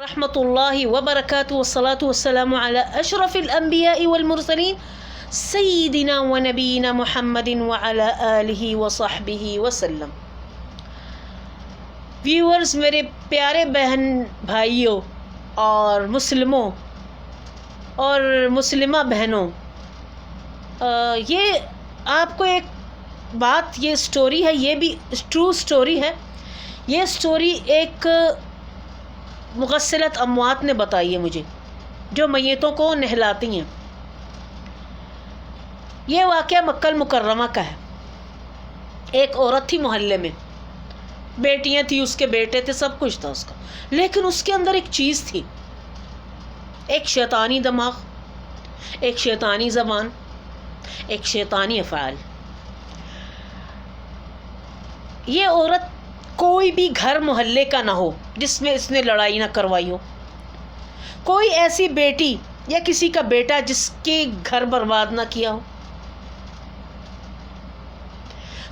رحمۃ اللہ وبرکاتہ والصلاۃ والسلام علی اشرف الانبیاء والمرسلین سیدنا و نبینا محمد وعلی آلہ وصحبہ وسلم۔ ویورز، میرے پیارے بہن بھائیوں اور مسلموں اور مسلمہ بہنوں، یہ آپ کو ایک بات، یہ سٹوری ہے، یہ بھی ٹرو سٹوری ہے۔ یہ سٹوری ایک مغسلت اموات نے بتائی ہے مجھے، جو میتوں کو نہلاتی ہیں۔ یہ واقعہ مکہ المکرمہ کا ہے۔ ایک عورت تھی محلے میں، بیٹیاں تھیں، اس کے بیٹے تھے، سب کچھ تھا اس کا، لیکن اس کے اندر ایک چیز تھی، ایک شیطانی دماغ، ایک شیطانی زبان، ایک شیطانی افعال۔ یہ عورت کوئی بھی گھر محلے کا نہ ہو جس میں اس نے لڑائی نہ کروائی ہو، کوئی ایسی بیٹی یا کسی کا بیٹا جس کے گھر برباد نہ کیا ہو،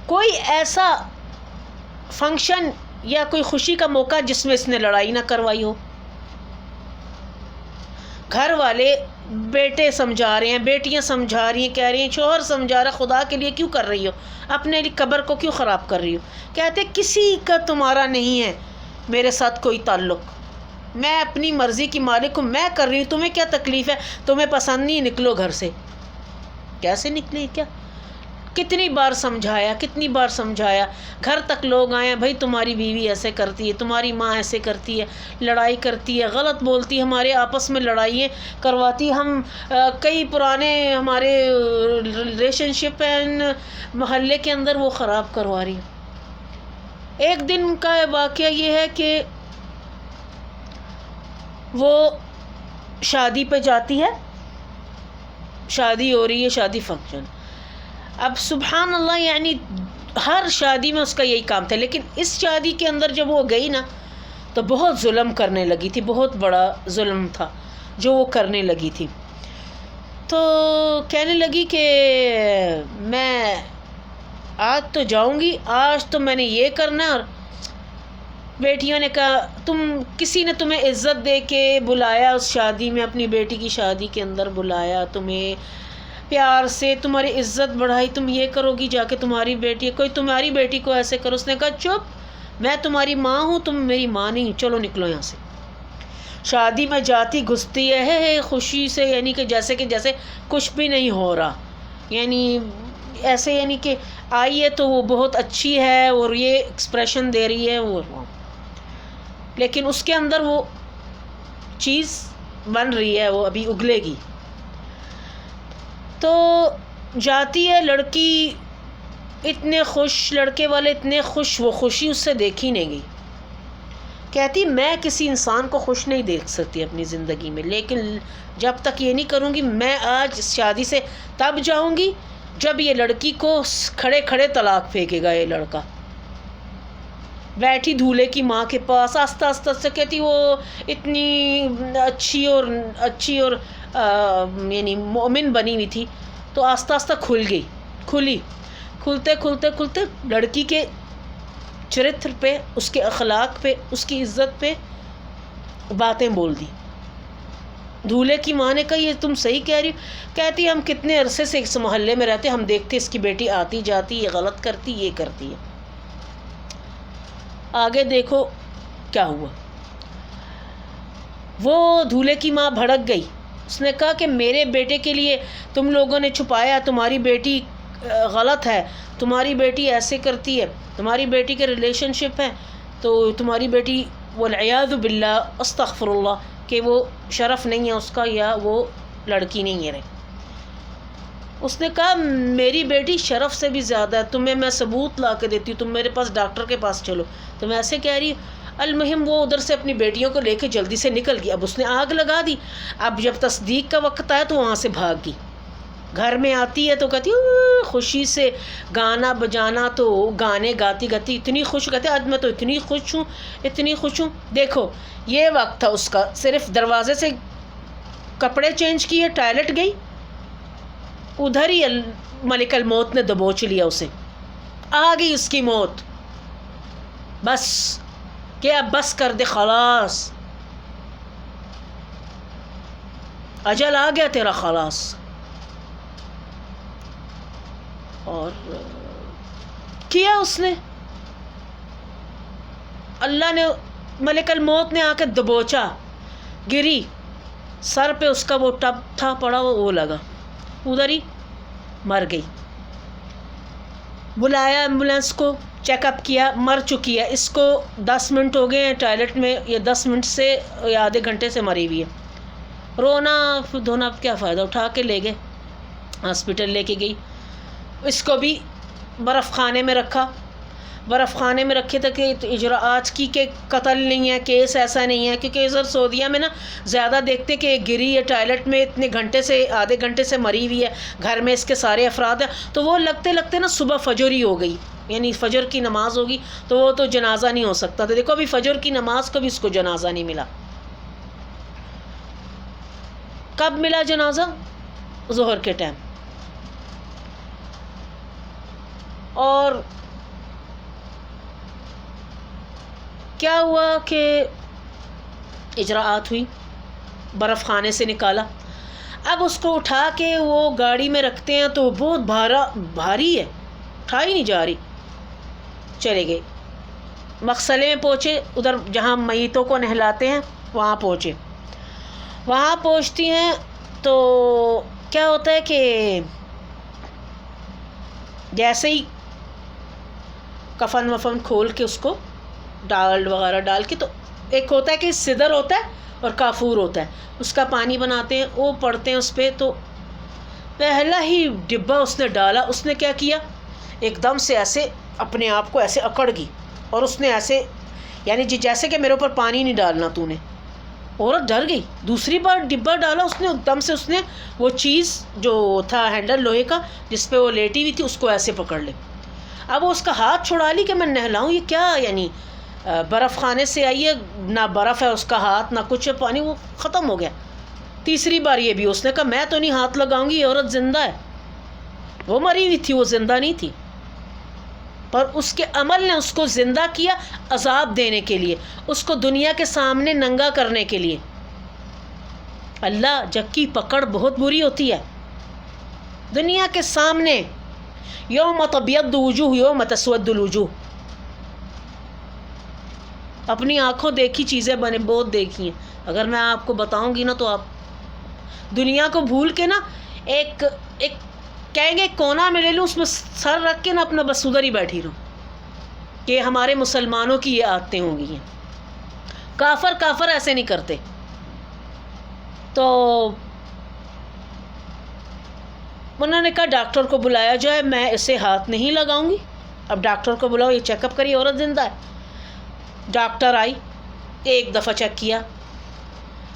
کوئی ایسا فنکشن یا کوئی خوشی کا موقع جس میں اس نے لڑائی نہ کروائی ہو۔ گھر والے بیٹے سمجھا رہے ہیں، بیٹیاں سمجھا رہی ہیں، کہہ رہی ہیں، شوہر سمجھا رہا، خدا کے لیے کیوں کر رہی ہو، اپنے قبر کو کیوں خراب کر رہی ہو۔ کہتے کسی کا تمہارا نہیں ہے میرے ساتھ کوئی تعلق، میں اپنی مرضی کی مالک ہوں، میں کر رہی ہوں، تمہیں کیا تکلیف ہے، تمہیں پسند نہیں، نکلو گھر سے۔ کیسے نکلے؟ کیا کتنی بار سمجھایا، کتنی بار سمجھایا، گھر تک لوگ آئے ہیں، بھائی تمہاری بیوی ایسے کرتی ہے، تمہاری ماں ایسے کرتی ہے، لڑائی کرتی ہے، غلط بولتی ہے، ہمارے آپس میں لڑائیاں کرواتی، ہم کئی پرانے ہمارے ریلیشن شپ ہیں محلے کے اندر، وہ خراب کروا رہی ہے۔ ایک دن کا واقعہ یہ ہے کہ وہ شادی پہ جاتی ہے، شادی ہو رہی ہے، شادی فنکشن۔ اب سبحان اللہ، یعنی ہر شادی میں اس کا یہی کام تھا، لیکن اس شادی کے اندر جب وہ گئی نا تو بہت ظلم کرنے لگی تھی، بہت بڑا ظلم تھا جو وہ کرنے لگی تھی۔ تو کہنے لگی کہ میں آج تو جاؤں گی، آج تو میں نے یہ کرنا۔ اور بیٹیوں نے کہا، تم کسی نے تمہیں عزت دے کے بلایا، اس شادی میں اپنی بیٹی کی شادی کے اندر بلایا، تمہیں پیار سے تمہاری عزت بڑھائی، تم یہ کرو گی جا کے تمہاری بیٹی، کوئی تمہاری بیٹی کو ایسے کرو۔ اس نے کہا چپ، میں تمہاری ماں ہوں، تم میری ماں نہیں، چلو نکلو یہاں سے۔ شادی میں جاتی گھستی ہے خوشی سے، یعنی کہ جیسے کچھ بھی نہیں ہو رہا، یعنی ایسے، یعنی کہ آئی ہے تو وہ بہت اچھی ہے اور یہ ایکسپریشن دے رہی ہے، لیکن اس کے اندر وہ چیز بن رہی ہے، وہ ابھی اگلے گی۔ تو جاتی ہے لڑکی، اتنے خوش، لڑکے والے اتنے خوش، وہ خوشی اس سے دیکھی نہیں گئی۔ کہتی میں کسی انسان کو خوش نہیں دیکھ سکتی اپنی زندگی میں، لیکن جب تک یہ نہیں کروں گی، میں آج اس شادی سے تب جاؤں گی جب یہ لڑکی کو کھڑے کھڑے طلاق پھینکے گا یہ لڑکا۔ بیٹھی دولہے کی ماں کے پاس، آستہ آستہ سے کہتی وہ اتنی اچھی اور یعنی مومن بنی ہوئی تھی، تو آستہ آستہ کھلتے لڑکی کے چرتر پہ، اس کے اخلاق پہ، اس کی عزت پہ باتیں بول دی۔ دولہے کی ماں نے کہا یہ تم صحیح کہہ رہی ہو؟ کہتی ہم کتنے عرصے سے اس محلے میں رہتے، ہم دیکھتے اس کی بیٹی آتی جاتی، یہ غلط کرتی، یہ کرتی ہے، آگے دیکھو کیا ہوا۔ وہ دولہے کی ماں بھڑک گئی، اس نے کہا کہ میرے بیٹے کے لیے تم لوگوں نے چھپایا، تمہاری بیٹی غلط ہے، تمہاری بیٹی ایسے کرتی ہے، تمہاری بیٹی کے ریلیشن شپ ہیں، تو تمہاری بیٹی والعیاذ باللہ، استغفر اللہ، کہ وہ شرف نہیں ہے اس کا، یا وہ لڑکی نہیں ہے رہی۔ اس نے کہا میری بیٹی شرف سے بھی زیادہ ہے، تمہیں میں ثبوت لا کے دیتی ہوں، تم میرے پاس ڈاکٹر کے پاس چلو، تم ایسے کہہ رہی ہو۔ المہم وہ ادھر سے اپنی بیٹیوں کو لے کے جلدی سے نکل گئی۔ اب اس نے آگ لگا دی۔ اب جب تصدیق کا وقت آیا تو وہاں سے بھاگ گئی۔ گھر میں آتی ہے تو کہتی خوشی سے گانا بجانا، تو گانے گاتی اتنی خوش، کہتے آج میں تو اتنی خوش ہوں۔ دیکھو یہ وقت تھا اس کا، صرف دروازے سے کپڑے چینج کیے، ٹوائلٹ گئی، ادھر ہی ملک الموت نے دبوچ لیا اسے، آ گئی اس کی موت۔ بس کہ اب بس کر دے، خلاص اجل آ گیا تیرا خلاص. اور کیا اس نے, اللہ نے, ملک الموت نے آ کے دبوچا, گری, سر پہ اس کا وہ ٹب تھا پڑا, وہ لگا, ادھر ہی مر گئی. بلایا ایمبولینس کو, چیک اپ کیا, مر چکی ہے. اس کو 10 منٹ ہو گئے ہیں ٹوائلٹ میں, یہ 10 منٹ سے یا آدھے گھنٹے سے مری ہوئی ہے. رونا دھونا اب کیا فائدہ, اٹھا کے لے گئے, ہاسپٹل لے کے گئی. اس کو بھی برف خانے میں رکھا, برف خانے میں رکھے تک اجراءات کی کہ قتل نہیں ہے, کیس ایسا نہیں ہے, کیونکہ ادھر سعودیہ میں نا زیادہ دیکھتے کہ گری ہے ٹوائلٹ میں اتنے گھنٹے سے, آدھے گھنٹے سے مری ہوئی ہے, گھر میں اس کے سارے افراد ہیں, تو وہ لگتے لگتے نا صبح فجر ہی ہو گئی, یعنی فجر کی نماز ہوگی, تو وہ تو جنازہ نہیں ہو سکتا تھا. دیکھو ابھی فجر کی نماز کو بھی اس کو جنازہ نہیں ملا. کب ملا جنازہ؟ ظہر کے ٹائم. اور کیا ہوا کہ اجراءات ہوئی, برف خانے سے نکالا. اب اس کو اٹھا کے وہ گاڑی میں رکھتے ہیں تو بہت بھاری ہے, اٹھائی نہیں جا رہی. چلے گئے, مغسلے میں پہنچے, ادھر جہاں میتوں کو نہلاتے ہیں وہاں پہنچے. وہاں پہنچتی ہیں تو کیا ہوتا ہے کہ جیسے ہی کفن وفن کھول کے اس کو ڈال وغیرہ ڈال کے, تو ایک ہوتا ہے کہ سدر ہوتا ہے اور کافور ہوتا ہے, اس کا پانی بناتے ہیں, وہ پڑتے ہیں اس پہ. تو پہلا ہی ڈبہ اس نے ڈالا, اس نے کیا کیا, ایک دم سے ایسے اپنے آپ کو ایسے اکڑ گئی, اور اس نے ایسے یعنی جیسے کہ میرے اوپر پانی نہیں ڈالنا تو نے. عورت ڈر گئی. دوسری بار ڈبہ ڈالا اس نے, ایک دم سے اس نے وہ چیز جو تھا ہینڈل لوہے کا جس پہ وہ لیٹی ہوئی تھی, اس کو ایسے پکڑ لے. اب وہ اس کا ہاتھ چھڑا لی کہ میں نہلاؤں, یہ کیا یعنی برف خانے سے آئی ہے, نہ برف ہے اس کا ہاتھ نہ کچھ ہے, پانی وہ ختم ہو گیا. تیسری بار یہ بھی اس نے کہا میں تو نہیں ہاتھ لگاؤں گی, یہ عورت زندہ ہے. وہ مری ہوئی تھی, وہ زندہ نہیں تھی, پر اس کے عمل نے اس کو زندہ کیا عذاب دینے کے لیے, اس کو دنیا کے سامنے ننگا کرنے کے لیے. اللہ جب کی پکڑ بہت بری ہوتی ہے. دنیا کے سامنے یوم تبیض وجوہ یوم تسود الوجوہ, اپنی آنکھوں دیکھی چیزیں بنے بہت دیکھی ہیں. اگر میں آپ کو بتاؤں گی نا تو آپ دنیا کو بھول کے نا ایک کہیں گے ایک کونا میں لے لوں, اس میں سر رکھ کے نا اپنا بس ادھر ہی بیٹھی رہوں, کہ ہمارے مسلمانوں کی یہ عادتیں ہو گئی ہیں. کافر ایسے نہیں کرتے. تو انہوں نے کہا ڈاکٹر کو بلایا جائے, میں اسے ہاتھ نہیں لگاؤں گی. اب ڈاکٹر کو بلاؤ, یہ چیک اپ کریے, عورت زندہ ہے. ڈاکٹر آئی, ایک دفعہ چیک کیا.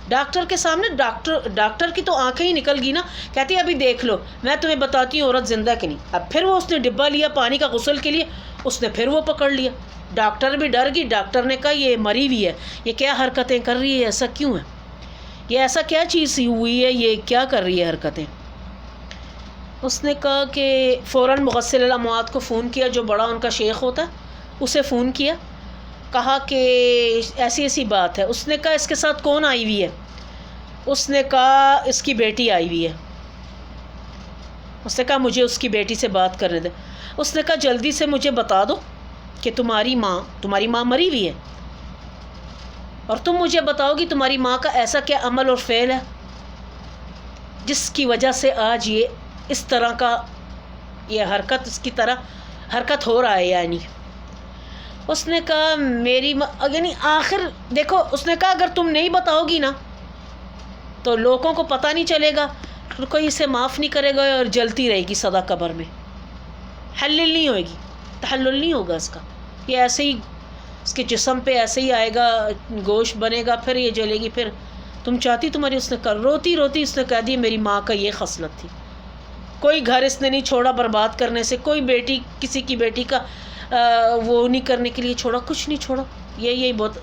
ڈاکٹر کے سامنے ڈاکٹر کی تو آنکھیں ہی نکل گئی نا, کہتی ہے ابھی دیکھ لو, میں تمہیں بتاتی ہوں عورت زندہ کہ نہیں. اب پھر وہ اس نے ڈبہ لیا پانی کا غسل کے لیے, اس نے پھر وہ پکڑ لیا. ڈاکٹر بھی ڈر گئی. ڈاکٹر نے کہا یہ مری ہوئی ہے, یہ کیا حرکتیں کر رہی ہے, ایسا کیوں ہے, یہ ایسا کیا چیز ہوئی ہے, یہ کیا کر رہی ہے حرکتیں. اس نے کہا کہ فوراً مغسل الاموات کو فون کیا, جو بڑا ان کا شیخ ہوتا ہے اسے فون کیا. کہا کہ ایسی ایسی بات ہے. اس نے کہا اس کے ساتھ کون آئی ہوئی ہے. اس نے کہا اس کی بیٹی آئی ہوئی ہے. اس نے کہا مجھے اس کی بیٹی سے بات کرنے دے. اس نے کہا جلدی سے مجھے بتا دو کہ تمہاری ماں مری ہوئی ہے, اور تم مجھے بتاؤ گی تمہاری ماں کا ایسا کیا عمل اور فعل ہے جس کی وجہ سے آج یہ اس طرح کا یہ حرکت اس کی طرح حرکت ہو رہا ہے. یعنی اس نے کہا میری یعنی آخر دیکھو, اس نے کہا اگر تم نہیں بتاؤ گی نا تو لوگوں کو پتہ نہیں چلے گا, کوئی اسے معاف نہیں کرے گا, اور جلتی رہے گی سدا قبر میں, حلل نہیں ہوئے گی, تحلل نہیں ہوگا اس کا. یہ ایسے ہی اس کے جسم پہ ایسے ہی آئے گا, گوشت بنے گا, پھر یہ جلے گی. پھر تم چاہتی تمہاری, اس نے روتی روتی اس نے کہہ دی میری ماں کا یہ خصلت تھی. کوئی گھر اس نے نہیں چھوڑا برباد کرنے سے, کوئی بیٹی کسی کی بیٹی کا وہ نہیں کرنے کے لیے چھوڑا, کچھ نہیں چھوڑا. یہی بہت.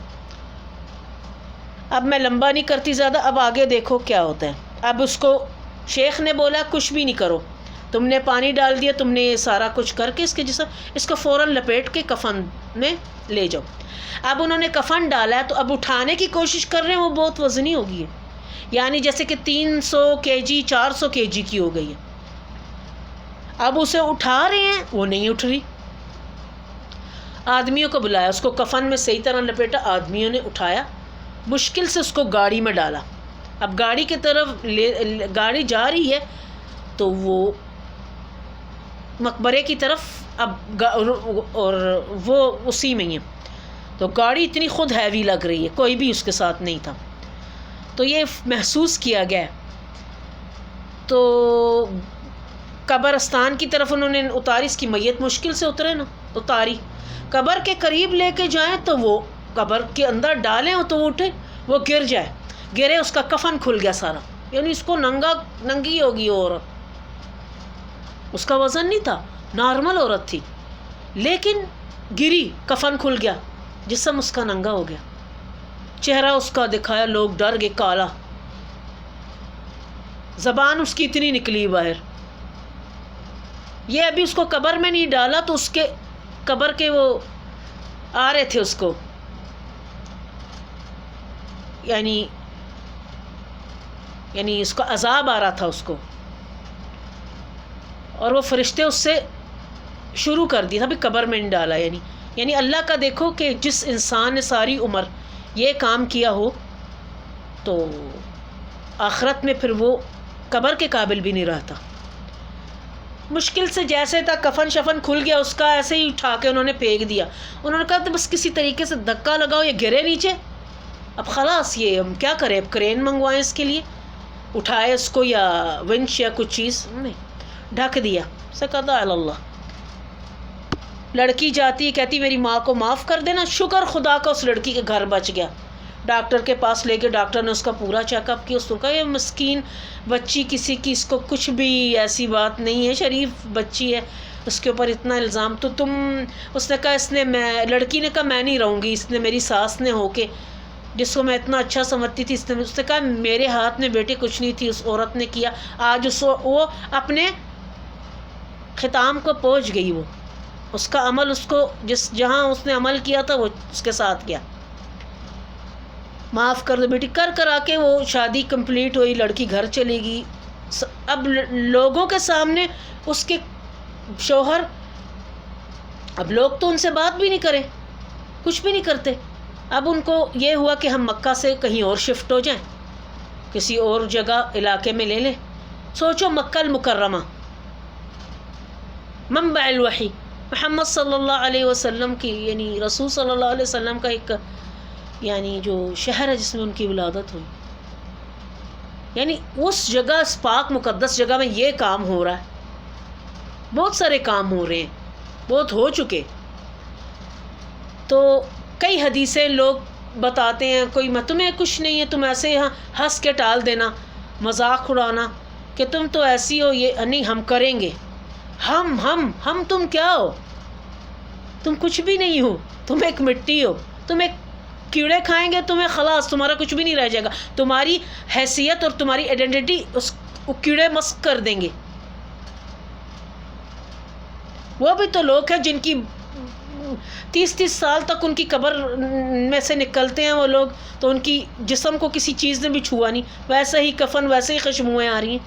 اب میں لمبا نہیں کرتی زیادہ, اب آگے دیکھو کیا ہوتا ہے. اب اس کو شیخ نے بولا کچھ بھی نہیں کرو, تم نے پانی ڈال دیا, تم نے یہ سارا کچھ کر کے اس کے جسم اس کو فوراً لپیٹ کے کفن میں لے جاؤ. اب انہوں نے کفن ڈالا ہے, تو اب اٹھانے کی کوشش کر رہے ہیں, وہ بہت وزنی ہو گئی ہے. یعنی جیسے کہ 300 kg 400 kg کی ہو گئی ہے. اب اسے اٹھا رہے ہیں، وہ نہیں اٹھ رہی. آدمیوں کو بلایا، اس کو کفن میں صحیح طرح لپیٹا، آدمیوں نے اٹھایا، مشکل سے اس کو گاڑی میں ڈالا. اب گاڑی کی طرف گاڑی جا رہی ہے تو وہ مقبرے کی طرف، اور وہ اسی میں ہی ہے، تو گاڑی اتنی خود ہیوی لگ رہی ہے، کوئی بھی اس کے ساتھ نہیں تھا. تو یہ محسوس کیا گیا. تو قبرستان کی طرف انہوں نے اتاری، اس کی میت مشکل سے اترے نا، اتاری. قبر کے قریب لے کے جائیں تو وہ قبر کے اندر ڈالیں تو وہ اٹھے، وہ گر جائے، گرے، اس کا کفن کھل گیا سارا. یعنی اس کو ننگی ہوگی عورت، اس کا وزن نہیں تھا، نارمل عورت تھی، لیکن گری، کفن کھل گیا، جسم اس کا ننگا ہو گیا، چہرہ اس کا دکھایا، لوگ ڈر گئے، کالا، زبان اس کی اتنی نکلی باہر. یہ ابھی اس کو قبر میں نہیں ڈالا تو اس کے قبر کے وہ آ رہے تھے اس کو، یعنی اس کا عذاب آ رہا تھا اس کو، اور وہ فرشتے اس سے شروع کر دیا تھا بھی قبر میں نہیں ڈالا. یعنی اللہ کا دیکھو کہ جس انسان نے ساری عمر یہ کام کیا ہو تو آخرت میں پھر وہ قبر کے قابل بھی نہیں رہتا. مشکل سے جیسے تھا کفن شفن کھل گیا اس کا، ایسے ہی اٹھا کے انہوں نے پھینک دیا. انہوں نے کہا تو بس کسی طریقے سے دھکا لگاؤ، یہ گرے نیچے، اب خلاص یہ ہم کیا کریں، اب کرین منگوائیں اس کے لیے، اٹھائے اس کو یا ونچ یا کچھ چیز، نہیں، ڈھک دیا. سقط علی اللہ. لڑکی جاتی کہتی میری ماں کو معاف کر دینا. شکر خدا کا اس لڑکی کے گھر بچ گیا. ڈاکٹر کے پاس لے کے ڈاکٹر نے اس کا پورا چیک اپ کیا. اس نے کہا یہ مسکین بچی کسی کی، اس کو کچھ بھی ایسی بات نہیں ہے، شریف بچی ہے، اس کے اوپر اتنا الزام تو تم. اس نے کہا لڑکی نے کہا میں نہیں رہوں گی، اس نے میری ساس نے ہو کے جس کو میں اتنا اچھا سمجھتی تھی، اس نے کہا میرے ہاتھ میں بیٹے کچھ نہیں تھی، اس عورت نے کیا. آج وہ اپنے ختام کو پہنچ گئی، وہ اس کا عمل اس کو جہاں اس نے عمل کیا تھا وہ اس کے ساتھ کیا. معاف کر دو بیٹی، کر آ کے وہ شادی کمپلیٹ ہوئی، لڑکی گھر چلے گی. اب لوگوں کے سامنے اس کے شوہر، اب لوگ تو ان سے بات بھی نہیں کرے، کچھ بھی نہیں کرتے. اب ان کو یہ ہوا کہ ہم مکہ سے کہیں اور شفٹ ہو جائیں، کسی اور جگہ علاقے میں لے لیں. سوچو مکہ المکرمہ منبع الوحی، محمد صلی اللہ علیہ وسلم کی، یعنی رسول صلی اللہ علیہ وسلم کا ایک یعنی جو شہر ہے جس میں ان کی ولادت ہوئی. یعنی اس جگہ، اس پاک مقدس جگہ میں یہ کام ہو رہا ہے. بہت سارے کام ہو رہے ہیں، بہت ہو چکے. تو کئی حدیثیں لوگ بتاتے ہیں، کوئی تمہیں کچھ نہیں ہے، تم ایسے یہاں ہنس کے ٹال دینا، مذاق اڑانا کہ تم تو ایسی ہو، یہ نہیں، ہم کریں گے. ہم تم کیا ہو؟ تم کچھ بھی نہیں ہو، تم ایک مٹی ہو، تم ایک کیڑے کھائیں گے تمہیں، خلاص تمہارا کچھ بھی نہیں رہ جائے گا. تمہاری حیثیت اور تمہاری آئیڈینٹی اس کیڑے مسک کر دیں گے. وہ بھی تو لوگ ہیں جن کی 30 سال تک ان کی قبر میں سے نکلتے ہیں وہ لوگ، تو ان کی جسم کو کسی چیز نے بھی چھوا نہیں، ویسے ہی کفن، ویسے ہی خوشبوئیں آ رہی ہیں.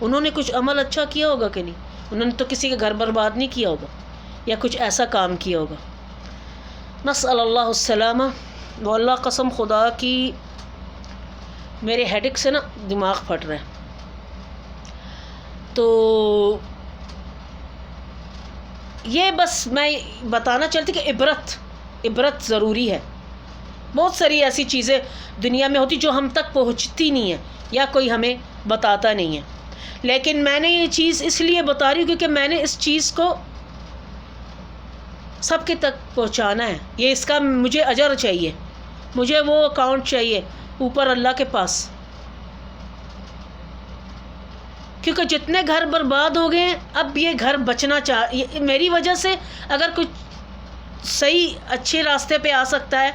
انہوں نے کچھ عمل اچھا کیا ہوگا کہ نہیں؟ انہوں نے تو کسی کا گھر برباد نہیں کیا ہوگا یا کچھ ایسا کام کیا ہوگا. نسأل اللہ السلامہ. وہ اللہ قسم خدا کی میرے ہیڈک سے نا دماغ پھٹ رہا ہے. تو یہ بس میں بتانا چاہتی کہ عبرت ضروری ہے. بہت ساری ایسی چیزیں دنیا میں ہوتی جو ہم تک پہنچتی نہیں ہیں یا کوئی ہمیں بتاتا نہیں ہے. لیکن میں نے یہ چیز اس لیے بتا رہی ہوں کیونکہ میں نے اس چیز کو سب کے تک پہنچانا ہے. یہ اس کا مجھے اجر چاہیے، مجھے وہ اکاؤنٹ چاہیے اوپر اللہ کے پاس. کیونکہ جتنے گھر برباد ہو گئے ہیں، اب یہ گھر بچنا میری وجہ سے اگر کچھ صحیح اچھے راستے پہ آ سکتا ہے،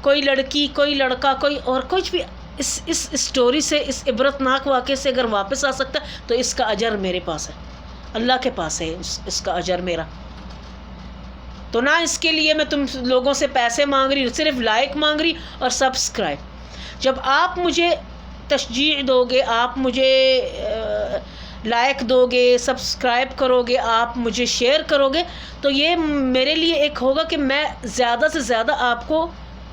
کوئی لڑکی، کوئی لڑکا، کوئی اور کچھ بھی اس اسٹوری سے، اس عبرتناک واقعے سے اگر واپس آ سکتا ہے تو اس کا اجر میرے پاس ہے، اللہ کے پاس ہے اس کا اجر میرا. تو نہ اس کے لیے میں تم لوگوں سے پیسے مانگ رہی، صرف لائک مانگ رہی اور سبسکرائب. جب آپ مجھے تشجیع دو گے، آپ مجھے لائک دو گے، سبسکرائب کرو گے، آپ مجھے شیئر کرو گے، تو یہ میرے لیے ایک ہوگا کہ میں زیادہ سے زیادہ آپ کو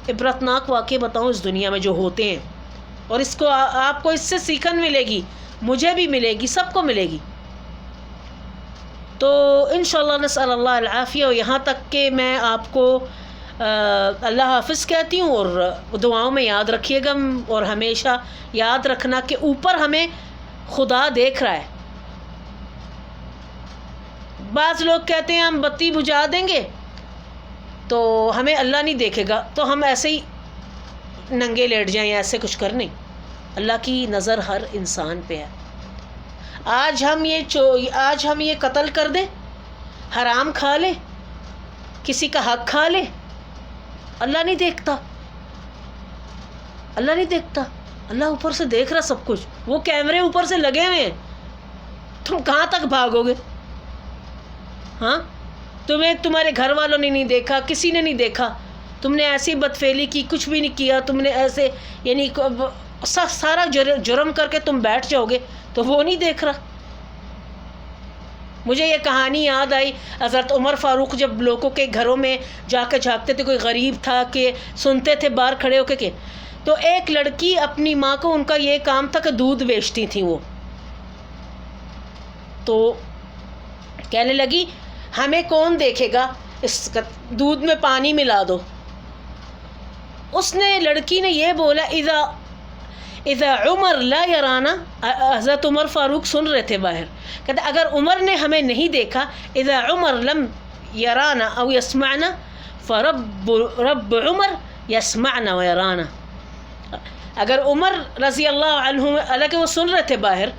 عبرتناک واقعے بتاؤں اس دنیا میں جو ہوتے ہیں، اور اس کو آپ کو اس سے سیکھن ملے گی، مجھے بھی ملے گی، سب کو ملے گی۔ تو انشاءاللہ نسأل اللہ العافیہ، اور یہاں تک کہ میں آپ کو اللہ حافظ کہتی ہوں، اور دعاؤں میں یاد رکھیے گا، اور ہمیشہ یاد رکھنا کہ اوپر ہمیں خدا دیکھ رہا ہے۔ بعض لوگ کہتے ہیں ہم بتی بجھا دیں گے تو ہمیں اللہ نہیں دیکھے گا، تو ہم ایسے ہی ننگے لیٹ جائیں، ایسے کچھ کر نہیں۔ اللہ کی نظر ہر انسان پہ ہے۔ آج ہم یہ قتل کر دیں، حرام کھا لیں، کسی کا حق کھا لیں، اللہ نہیں دیکھتا، اللہ نہیں دیکھتا، اللہ اوپر سے دیکھ رہا سب کچھ، وہ کیمرے اوپر سے لگے ہوئے ہیں، تم کہاں تک بھاگو گے؟ ہاں، تمہیں تمہارے گھر والوں نے نہیں دیکھا، کسی نے نہیں دیکھا، تم نے ایسی بدفعلی کی، کچھ بھی نہیں کیا، تم نے ایسے یعنی سارا جرم کر کے تم بیٹھ جاؤ گے تو وہ نہیں دیکھ رہا۔ مجھے یہ کہانی یاد آئی، حضرت عمر فاروق جب لوگوں کے گھروں میں جا کے جھانکتے تھے، کوئی غریب تھا کہ سنتے تھے باہر کھڑے ہو کے کہ تو ایک لڑکی اپنی ماں کو، ان کا یہ کام تھا کہ دودھ بیچتی تھیں وہ، تو کہنے لگی ہمیں کون دیکھے گا، اس دودھ میں پانی ملا دو۔ اس نے لڑکی نے یہ بولا اذا عمر لا یرانا، حضرت عمر فاروق سن رہے تھے باہر، کہتے اگر عمر نے ہمیں نہیں دیکھا، اذا عمر لم یرانا او یسمعنا رب عمر یسمعنا و یرانا، اگر عمر رضی اللہ عنہ، حالانکہ وہ سن رہے تھے باہر،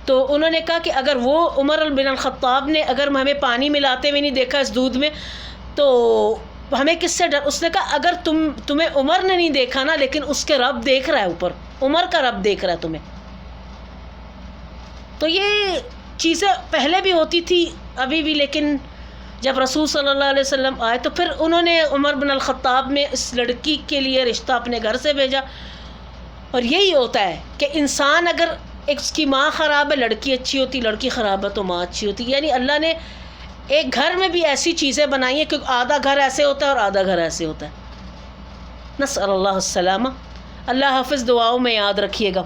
تو انہوں نے کہا کہ اگر وہ عمر بن الخطاب نے اگر ہمیں پانی ملاتے ہوئے نہیں دیکھا اس دودھ میں تو ہمیں کس سے ڈر؟ اس نے کہا اگر تمہیں عمر نے نہیں دیکھا نا، لیکن اس کے رب دیکھ رہا ہے، اوپر عمر کا رب دیکھ رہا ہے تمہیں۔ تو یہ چیزیں پہلے بھی ہوتی تھی، ابھی بھی، لیکن جب رسول صلی اللہ علیہ وسلم آئے تو پھر انہوں نے عمر بن الخطاب میں اس لڑکی کے لیے رشتہ اپنے گھر سے بھیجا۔ اور یہی ہوتا ہے کہ انسان اگر اس کی ماں خراب ہے، لڑکی اچھی ہوتی، لڑکی خراب ہے تو ماں اچھی ہوتی، یعنی اللہ نے ایک گھر میں بھی ایسی چیزیں بنائی ہیں کہ آدھا گھر ایسے ہوتا ہے اور آدھا گھر ایسے ہوتا ہے۔ نسأل اللہ السلامہ۔ اللہ حافظ، دعاؤں میں یاد رکھیے گا۔